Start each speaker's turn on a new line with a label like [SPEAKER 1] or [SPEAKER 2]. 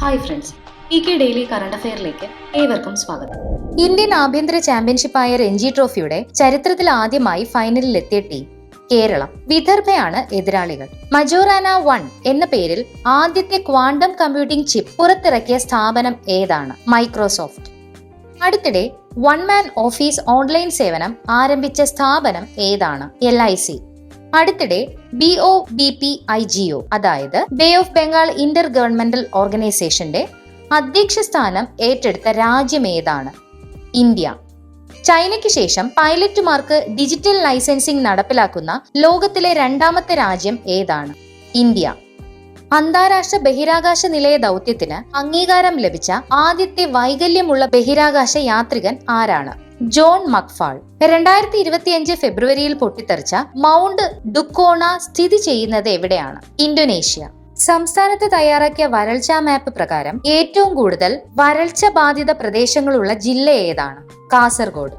[SPEAKER 1] Hi friends, PK daily current അഫെയറിലേക്ക് ഏവർക്കും സ്വാഗതം.
[SPEAKER 2] ഇന്ത്യൻ ആഭ്യന്തര ചാമ്പ്യൻഷിപ്പായ രഞ്ജി ട്രോഫിയുടെ ചരിത്രത്തിൽ ആദ്യമായി ഫൈനലിലെത്തിയ ടീം കേരളം. വിദർഭയാണ് എതിരാളികൾ. മജോറാന 1 എന്ന പേരിൽ ആദ്യത്തെ ക്വാണ്ടം കമ്പ്യൂട്ടിംഗ് ചിപ്പ് പുറത്തിറക്കിയ സ്ഥാപനം ഏതാണ്? മൈക്രോസോഫ്റ്റ്. അടുത്തിടെ വൺ മാൻ ഓഫീസ് ഓൺലൈൻ സേവനം ആരംഭിച്ച സ്ഥാപനം ഏതാണ്? LIC. അടുത്തിടെ BOBPIGO അതായത് bay of Bengal Inter governmental ഓർഗനൈസേഷന്റെ അധ്യക്ഷ സ്ഥാനം ഏറ്റെടുത്ത രാജ്യം ഏതാണ്? ഇന്ത്യ. ചൈനയ്ക്ക് ശേഷം പൈലറ്റുമാർക്ക് ഡിജിറ്റൽ ലൈസൻസിംഗ് നടപ്പിലാക്കുന്ന ലോകത്തിലെ രണ്ടാമത്തെ രാജ്യം ഏതാണ്? ഇന്ത്യ. അന്താരാഷ്ട്ര ബഹിരാകാശ നിലയ ദൗത്യത്തിന് അംഗീകാരം ലഭിച്ച ആദ്യത്തെ വൈകല്യമുള്ള ബഹിരാകാശ യാത്രികൻ ആരാണ്? ജോൺ മക്ഫാൾ. 2025 ഫെബ്രുവരിയിൽ പൊട്ടിത്തെറിച്ച മൗണ്ട് ഡുക്കോണ സ്ഥിതി ചെയ്യുന്നത് എവിടെയാണ്? ഇന്തോനേഷ്യ. സംസ്ഥാനത്ത് തയ്യാറാക്കിയ വരൾച്ചാ മാപ്പ് പ്രകാരം ഏറ്റവും കൂടുതൽ വരൾച്ച ബാധിത പ്രദേശങ്ങളുള്ള ജില്ല ഏതാണ്? കാസർഗോഡ്.